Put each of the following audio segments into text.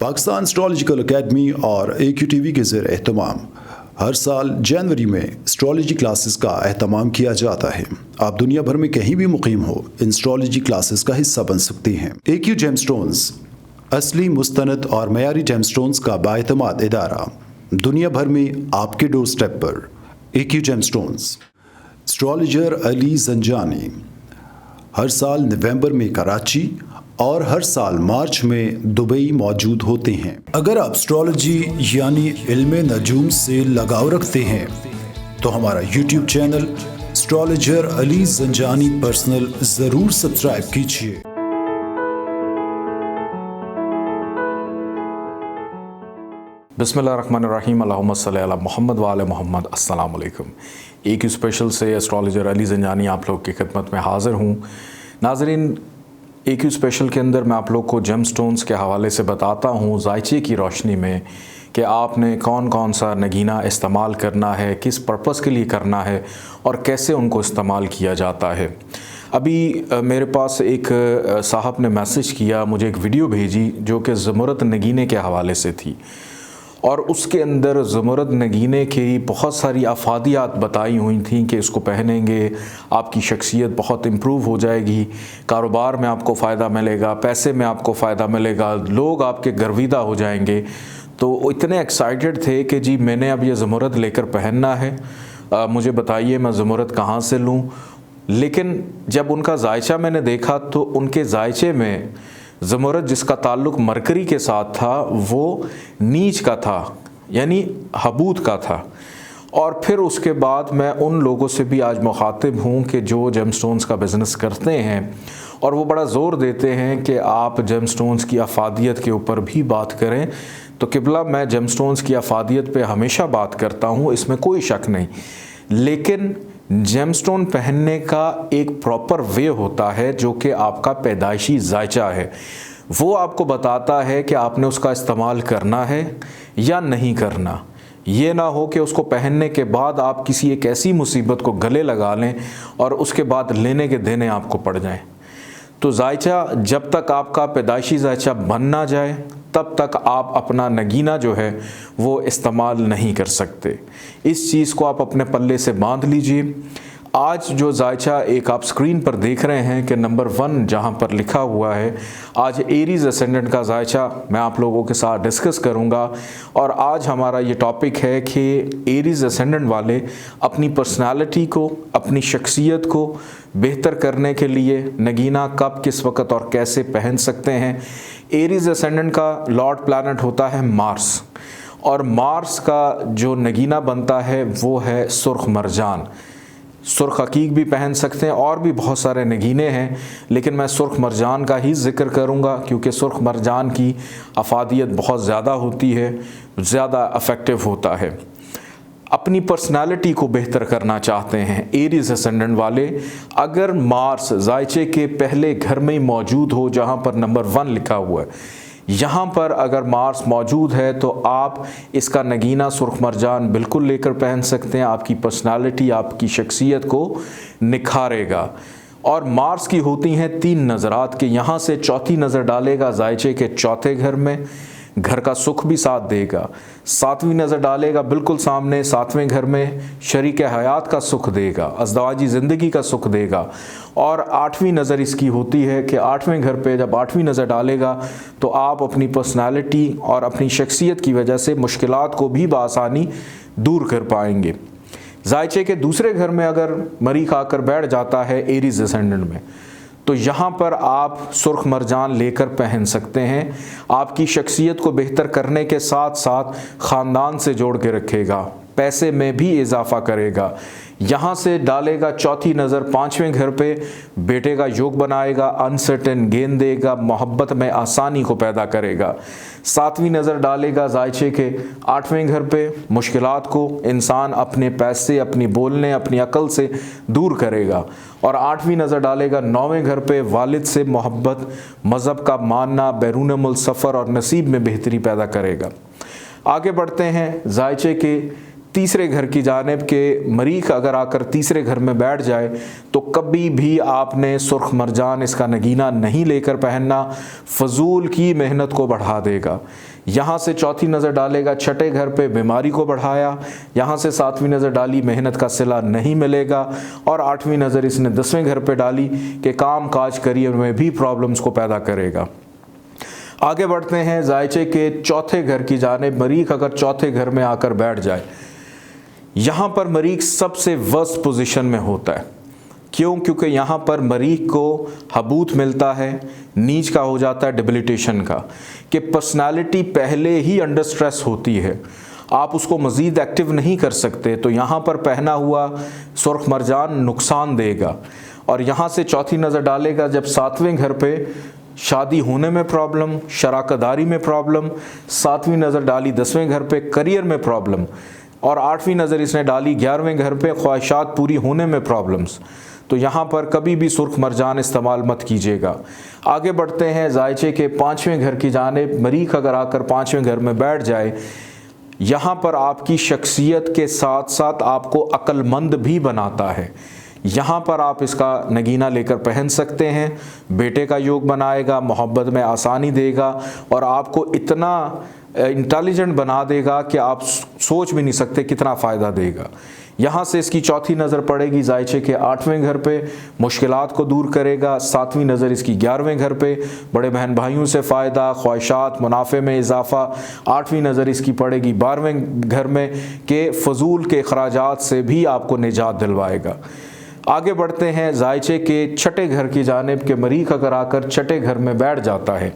Pakistan astrological academy और AQTV के ज़ेर एहतमाम हर साल जनवरी में एस्ट्रोलॉजी क्लासेस का एहतमाम किया जाता है। आप दुनिया भर में कहीं भी मुकीम हो, इन एस्ट्रोलॉजी क्लासेस का हिस्सा बन सकते हैं। AQ जेमस्टोन्स असली, मुस्तनद और मयारी जेमस्टोन्स का बाएतमाद इदारा दुनिया भर में आपके डोर स्टेप पर। AQ gemstones. Astrologer Ali Zanjani हर साल नवंबर में कराची और हर साल मार्च में दुबई मौजूद होते हैं। अगर आप एस्ट्रोलॉजी यानी इल्मे नजूम से लगाव रखते हैं तो हमारा YouTube channel astrologer Ali Zanjani personal ज़रूर सब्सक्राइब कीजिए। बिस्मिल्लाहिर्रहमानिर्रहीम, अल्लाहुम्मा सल्ली अला मुहम्मद व आले मुहम्मद। अस्सलाम वालेकुम। AQ स्पेशल से एस्ट्रोलॉजर अली ज़ंजानी आप लोग की खिदमत में हाज़िर हूँ। नाज़रीन, AQ स्पेशल के अंदर मैं आप लोग को जेमस्टोन्स के हवाले से बताता हूँ ज़ायचे की रोशनी में कि आपने कौन कौन सा नगीना इस्तेमाल करना है, किस पर्पस के लिए करना है और कैसे उनको इस्तेमाल किया जाता है। अभी मेरे पास एक साहब ने मैसेज किया, मुझे एक वीडियो भेजी जो कि ज़मुरद नगीने के हवाले से थी और उसके अंदर ज़मुरद नगीने की बहुत सारी अफादियात बताई हुई थी कि इसको पहनेंगे आपकी शख्सियत बहुत इम्प्रूव हो जाएगी, कारोबार में आपको फ़ायदा मिलेगा, पैसे में आपको फ़ायदा मिलेगा, लोग आपके गर्विदा हो जाएंगे। तो इतने एक्साइटेड थे कि जी मैंने अब ये ज़मुरद लेकर पहनना है, मुझे बताइए मैं ज़मुरद कहाँ से लूँ। लेकिन जब उनका जायचा मैंने देखा तो उनके जायचे में ज़मुरद जिसका ताल्लुक़ मरकरी के साथ था वो नीच का था, यानी हबूत का था। और फिर उसके बाद मैं उन लोगों से भी आज मुखातिब हूँ कि जो जेमस्टोन्स का बिज़नेस करते हैं और वो बड़ा ज़ोर देते हैं कि आप जेमस्टोन्स की अफादियत के ऊपर भी बात करें। तो किबला, मैं जेमस्टोन्स की अफादियत पे हमेशा बात करता हूँ, इसमें कोई शक नहीं, लेकिन जेमस्टोन पहनने का एक प्रॉपर वे होता है जो कि आपका पैदाइशी जायचा है। वो आपको बताता है कि आपने उसका इस्तेमाल करना है या नहीं करना। ये ना हो कि उसको पहनने के बाद आप किसी एक ऐसी मुसीबत को गले लगा लें और उसके बाद लेने के देने आपको पड़ जाएं। तो जायचा जब तक आपका पैदाइशी जायचा बन ना जाए तब तक आप अपना नगीना जो है वो इस्तेमाल नहीं कर सकते। इस चीज़ को आप अपने पल्ले से बांध लीजिए। आज जो जायचा एक आप स्क्रीन पर देख रहे हैं कि नंबर 1 जहां पर लिखा हुआ है, आज एरीज असेंडेंट का जायचा मैं आप लोगों के साथ डिस्कस करूंगा। और आज हमारा ये टॉपिक है कि एरीज असेंडेंट वाले अपनी पर्सनालिटी को, अपनी शख्सियत को बेहतर करने के लिए नगीना कब, किस वक्त और कैसे पहन सकते हैं। एरीज असेंडेंट का लॉर्ड प्लैनेट होता है मार्स, और मार्स का जो नगीना बनता है वो है सुर्ख मरजान। सुर्ख हकीक भी पहन सकते हैं और भी बहुत सारे नगीने हैं, लेकिन मैं सुर्ख मरजान का ही जिक्र करूंगा क्योंकि सुर्ख मरजान की अफादियत बहुत ज़्यादा होती है, ज़्यादा अफेक्टिव होता है। अपनी पर्सनालिटी को बेहतर करना चाहते हैं एरीज असेंडेंट वाले, अगर मार्स जायचे के पहले घर में ही मौजूद हो जहां पर नंबर 1 लिखा हुआ है, यहाँ पर अगर मार्स मौजूद है तो आप इसका नगीना सुर्ख मरजान बिल्कुल लेकर पहन सकते हैं। आपकी पर्सनालिटी, आपकी शख्सियत को निखारेगा। और मार्स की होती हैं 3 नज़रात के, यहाँ से चौथी नज़र डालेगा जायचे के चौथे घर में, घर का सुख भी साथ देगा। 7वीं नज़र डालेगा बिल्कुल सामने 7वें घर में, शरीक हयात का सुख देगा, अज़दवाजी ज़िंदगी का सुख देगा। और 8वीं नज़र इसकी होती है कि 8वें घर पे जब 8वीं नज़र डालेगा तो आप अपनी पर्सनालिटी और अपनी शख्सियत की वजह से मुश्किलात को भी बआसानी दूर कर पाएंगे। जायचे के दूसरे घर में अगर मरीख आकर बैठ जाता है एरीज असेंडेंट में, तो यहाँ पर आप सुर्ख मरजान लेकर पहन सकते हैं। आपकी शख्सियत को बेहतर करने के साथ साथ ख़ानदान से जोड़ के रखेगा, पैसे में भी इजाफा करेगा। यहाँ से डालेगा चौथी नज़र 5वें घर पे, बेटे का योग बनाएगा, अनसर्टेन गेंद देगा, मोहब्बत में आसानी को पैदा करेगा। 7वीं नज़र डालेगा जायचे के 8वें घर पे, मुश्किलात को इंसान अपने पैसे, अपनी बोलने, अपनी अकल से दूर करेगा। और 8वीं नज़र डालेगा 9वें घर पे, वालिद से मोहब्बत, मज़हब का मानना, बैरून मुल्क सफ़र और नसीब में बेहतरी पैदा करेगा। आगे बढ़ते हैं। जायचे के तीसरे घर की जानिब के मरीख अगर आकर तीसरे घर में बैठ जाए तो कभी भी आपने सुर्ख मरजान इसका नगीना नहीं लेकर पहनना, फजूल की मेहनत को बढ़ा देगा। यहाँ से चौथी नज़र डालेगा छठे घर पे, बीमारी को बढ़ाया। यहाँ से सातवीं नज़र डाली, मेहनत का सिला नहीं मिलेगा। और आठवीं नज़र इसने 10वें घर पे डाली कि काम काज करियर में भी प्रॉब्लम्स को पैदा करेगा। आगे बढ़ते हैं जायचे के चौथे घर की जानिब। मरीख अगर चौथे घर में आकर बैठ जाए, यहाँ पर मरीख सबसे वर्स्ट पोजीशन में होता है। क्यों? क्योंकि यहाँ पर मरीख को हबूत मिलता है, नीच का हो जाता है, डिबिलिटेशन का, कि पर्सनालिटी पहले ही अंडर स्ट्रेस होती है, आप उसको मज़ीद एक्टिव नहीं कर सकते। तो यहाँ पर पहना हुआ सुर्ख मरजान नुकसान देगा। और यहाँ से चौथी नज़र डालेगा जब सातवें घर पे, शादी होने में प्रॉब्लम, शराकतदारी में प्रॉब्लम। सातवीं नज़र डाली 10वें घर पे, करियर में प्रॉब्लम। और आठवीं नज़र इसने डाली 11वें घर पे, ख्वाहिशात पूरी होने में प्रॉब्लम्स। तो यहाँ पर कभी भी सुर्ख मरजान इस्तेमाल मत कीजिएगा। आगे बढ़ते हैं जायचे के पाँचवें घर की जानिब। मरीख अगर आकर पाँचवें घर में बैठ जाए, यहाँ पर आपकी शख्सियत के साथ साथ आपको अक्लमंद भी बनाता है। यहाँ पर आप इसका नगीना लेकर पहन सकते हैं। बेटे का योग बनाएगा, मोहब्बत में आसानी देगा और आपको इतना इंटेलिजेंट बना देगा कि आप सोच भी नहीं सकते कितना फ़ायदा देगा। यहाँ से इसकी चौथी नज़र पड़ेगी जायचे के आठवें घर पे, मुश्किलात को दूर करेगा। सातवीं नज़र इसकी 11वें घर पे, बड़े बहन भाइयों से फ़ायदा, ख्वाहिशात, मुनाफे में इजाफ़ा। आठवीं नज़र इसकी पड़ेगी 12वें घर में कि फ़जूल के अखराजात से भी आपको निजात दिलवाएगा। आगे बढ़ते हैं जायचे के छठे घर की जानिब के। मरीख अगर आकर छठे घर में बैठ जाता है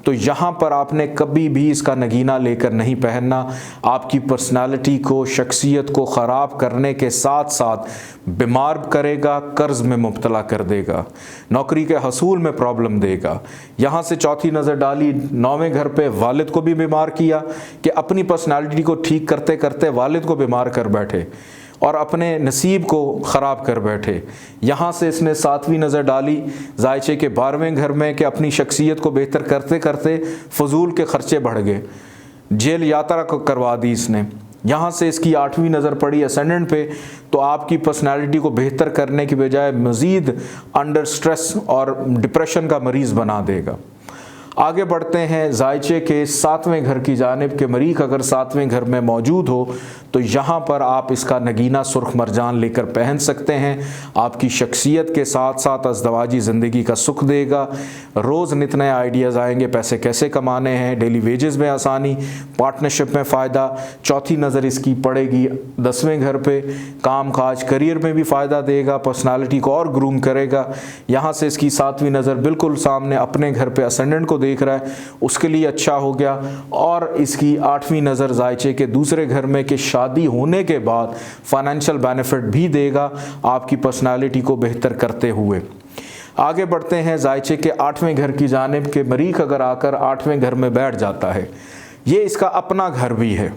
तो यहाँ पर आपने कभी भी इसका नगीना लेकर नहीं पहनना। आपकी पर्सनालिटी को, शख्सियत को ख़राब करने के साथ साथ बीमार करेगा, कर्ज़ में मुब्तला कर देगा, नौकरी के हसूल में प्रॉब्लम देगा। यहाँ से चौथी नज़र डाली 9वें घर पे, वालिद को भी बीमार किया कि अपनी पर्सनालिटी को ठीक करते करते वालिद को बीमार कर बैठे और अपने नसीब को ख़राब कर बैठे। यहाँ से इसने सातवीं नज़र डाली जायचे के 12वें घर में कि अपनी शख्सियत को बेहतर करते करते फजूल के ख़र्चे बढ़ गए, जेल यात्रा को करवा दी इसने। यहाँ से इसकी आठवीं नज़र पड़ी असेंडेंट पे, तो आपकी पर्सनालिटी को बेहतर करने की बजाय मज़ीद अंडर स्ट्रेस और डिप्रेशन का मरीज़ बना देगा। आगे बढ़ते हैं जायचे के सातवें घर की जानिब के। मरीख अगर सातवें घर में मौजूद हो तो यहाँ पर आप इसका नगीना सुर्ख मरजान लेकर पहन सकते हैं। आपकी शख्सियत के साथ साथ अज़दवाजी ज़िंदगी का सुख देगा। रोज़ नित नए आइडियाज़ आएंगे, पैसे कैसे कमाने हैं, डेली वेजेस में आसानी, पार्टनरशिप में फ़ायदा। चौथी नज़र इसकी पड़ेगी 10वें घर पे, काम काज करियर में भी फ़ायदा देगा, पर्सनालिटी को और ग्रूम करेगा। यहाँ से इसकी सातवीं नज़र बिल्कुल सामने अपने घर पे असेंडेंट को देख रहा है, उसके लिए अच्छा हो गया। और इसकी आठवीं नज़र जायचे के दूसरे घर में कि शादी होने के बाद फाइनेंशियल बेनिफिट भी देगा आपकी पर्सनालिटी को बेहतर करते हुए। आगे बढ़ते हैं जायचे के आठवें घर की जानिब के। मरीख अगर आकर आठवें घर में बैठ जाता है, ये इसका अपना घर भी है,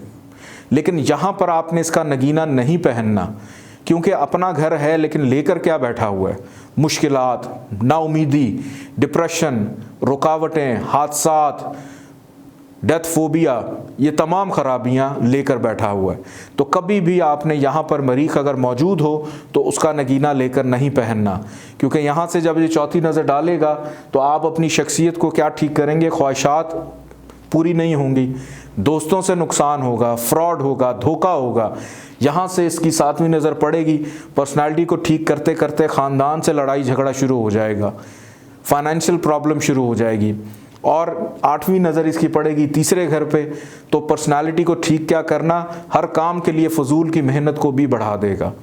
लेकिन यहाँ पर आपने इसका नगीना नहीं पहनना, क्योंकि अपना घर है लेकिन लेकर क्या बैठा हुआ है, मुश्किलात, नाउमीदी, डिप्रेशन, रुकावटें, हादसात, डेथ फोबिया, ये तमाम ख़राबियाँ लेकर बैठा हुआ है। तो कभी भी आपने यहाँ पर मरीख अगर मौजूद हो तो उसका नगीना लेकर नहीं पहनना, क्योंकि यहाँ से जब ये चौथी नज़र डालेगा तो आप अपनी शख्सियत को क्या ठीक करेंगे, ख्वाहिशात पूरी नहीं होंगी, दोस्तों से नुकसान होगा, फ्रॉड होगा, धोखा होगा। यहाँ से इसकी सातवीं नज़र पड़ेगी, पर्सनालिटी को ठीक करते करते ख़ानदान से लड़ाई झगड़ा शुरू हो जाएगा, फाइनेंशियल प्रॉब्लम शुरू हो जाएगी। और आठवीं नज़र इसकी पड़ेगी तीसरे घर पे, तो पर्सनालिटी को ठीक क्या करना, हर काम के लिए फजूल की मेहनत को भी बढ़ा देगा।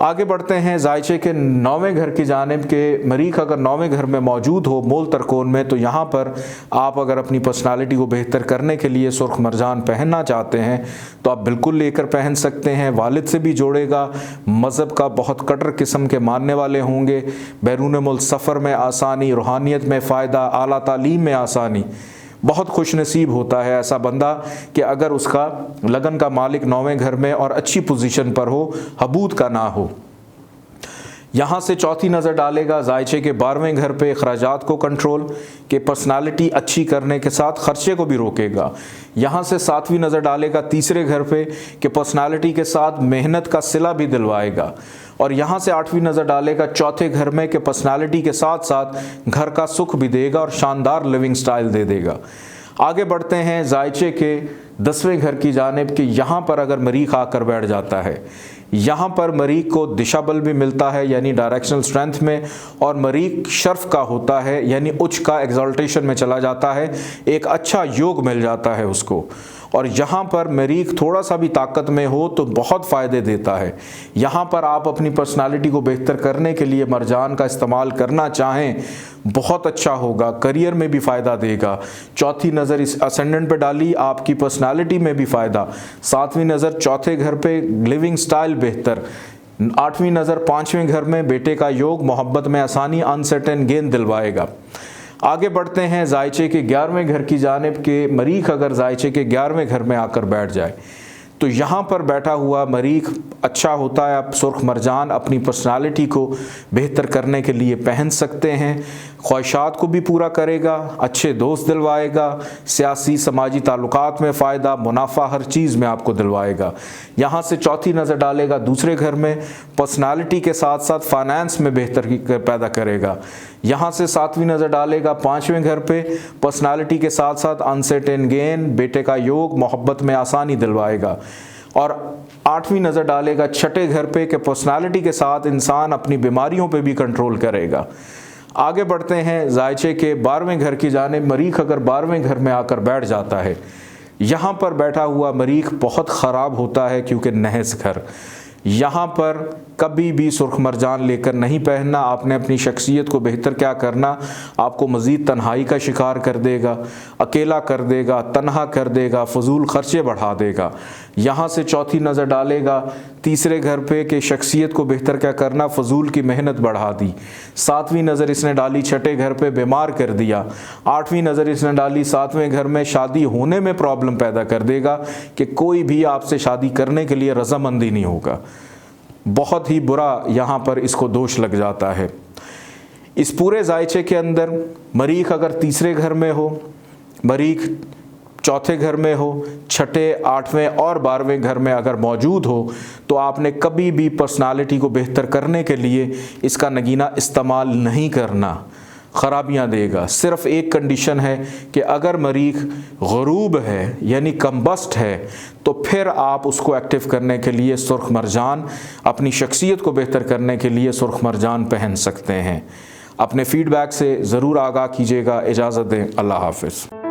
आगे बढ़ते हैं जायचे के 9वें घर की जानिब के। मरीख अगर 9वें घर में मौजूद हो मोल तरकोन में, तो यहाँ पर आप अगर अपनी पर्सनालिटी को बेहतर करने के लिए सुर्ख मरजान पहनना चाहते हैं तो आप बिल्कुल लेकर पहन सकते हैं। वालिद से भी जोड़ेगा, मज़हब का बहुत कट्टर किस्म के मानने वाले होंगे, बैरून मुल्क सफ़र में आसानी, रूहानियत में फ़ायदा, आला तालीम में आसानी। बहुत खुश नसीब होता है ऐसा बंदा कि अगर उसका लगन का मालिक 9वें घर में और अच्छी पोजीशन पर हो, हबूत का ना हो। यहाँ से चौथी नज़र डालेगा जायचे के 12वें घर पे अखराजात को कंट्रोल के पर्सनालिटी अच्छी करने के साथ खर्चे को भी रोकेगा। यहाँ से 7वीं नज़र डालेगा तीसरे घर पे कि पर्सनालिटी के साथ मेहनत का सिला भी दिलवाएगा। और यहाँ से 8वीं नज़र डालेगा चौथे घर में कि पर्सनालिटी के साथ साथ घर का सुख भी देगा और शानदार लिविंग स्टाइल दे देगा। आगे बढ़ते हैं जायचे के 10वें घर की जानिब कि यहाँ पर अगर मरीख आकर बैठ जाता है, यहाँ पर मरीख को दिशा बल भी मिलता है यानी डायरेक्शनल स्ट्रेंथ में, और मरीख शर्फ का होता है यानी उच्च का एक्सल्टेशन में चला जाता है, एक अच्छा योग मिल जाता है उसको। और यहाँ पर मरीख थोड़ा सा भी ताकत में हो तो बहुत फ़ायदे देता है। यहाँ पर आप अपनी पर्सनालिटी को बेहतर करने के लिए मरजान का इस्तेमाल करना चाहें बहुत अच्छा होगा, करियर में भी फ़ायदा देगा। चौथी नज़र इस असेंडेंट पे डाली, आपकी पर्सनालिटी में भी फ़ायदा। 7वीं नज़र चौथे घर पे लिविंग स्टाइल बेहतर। 8वीं नज़र 5वें घर में बेटे का योग, मोहब्बत में आसानी, अनसर्टेन गेंद दिलवाएगा। आगे बढ़ते हैं जायचे के 11वें घर की जानिब के मरीख अगर जायचे के 11वें घर में आकर बैठ जाए तो यहाँ पर बैठा हुआ मरीख अच्छा होता है। आप सुर्ख मरजान अपनी पर्सनालिटी को बेहतर करने के लिए पहन सकते हैं, ख्वाहिशात को भी पूरा करेगा, अच्छे दोस्त दिलवाएगा, सियासी समाजी ताल्लुकात में फ़ायदा, मुनाफा हर चीज़ में आपको दिलवाएगा। यहाँ से चौथी नज़र डालेगा दूसरे घर में, पर्सनालिटी के साथ साथ फाइनेंस में बेहतरी पैदा करेगा। यहाँ से 7वीं नज़र डालेगा 5वें घर पे, पर्सनालिटी के साथ साथ अनसर्टेन गेन, बेटे का योग, मोहब्बत में आसानी दिलवाएगा। और 8वीं नज़र डालेगा छठे घर पे कि पर्सनालिटी के साथ इंसान अपनी बीमारियों पे भी कंट्रोल करेगा। आगे बढ़ते हैं जायचे के 12वें घर की जानिब। मरीख अगर 12वें घर में आकर बैठ जाता है, यहाँ पर बैठा हुआ मरीख बहुत ख़राब होता है क्योंकि नहस घर। यहाँ पर कभी भी सुर्ख मरजान लेकर नहीं पहनना। आपने अपनी शख्सियत को बेहतर क्या करना, आपको मज़ीद तन्हाई का शिकार कर देगा, अकेला कर देगा, तन्हा कर देगा, फजूल खर्चे बढ़ा देगा। यहाँ से चौथी नज़र डालेगा तीसरे घर पे कि शख्सियत को बेहतर क्या करना, फजूल की मेहनत बढ़ा दी। 7वीं नज़र इसने डाली छठे घर पे, बीमार कर दिया। 8वीं नज़र इसने डाली 7वें घर में, शादी होने में प्रॉब्लम पैदा कर देगा कि कोई भी आपसे शादी करने के लिए रजामंदी नहीं होगा। बहुत ही बुरा यहाँ पर इसको दोष लग जाता है। इस पूरे जायचे के अंदर मरीख अगर तीसरे घर में हो, मरीख चौथे घर में हो, छठे, 8वें और 12वें घर में अगर मौजूद हो तो आपने कभी भी पर्सनालिटी को बेहतर करने के लिए इसका नगीना इस्तेमाल नहीं करना, ख़राबियाँ देगा। सिर्फ़ एक कंडीशन है कि अगर मरीख ग़ुरूब है यानी कम्बस्ट है तो फिर आप उसको एक्टिव करने के लिए सुर्ख मरजान, अपनी शख्सियत को बेहतर करने के लिए सुर्ख मरजान पहन सकते हैं। अपने फ़ीडबैक से ज़रूर आगाह कीजिएगा। इजाज़त दें, अल्लाह हाफ़िज़।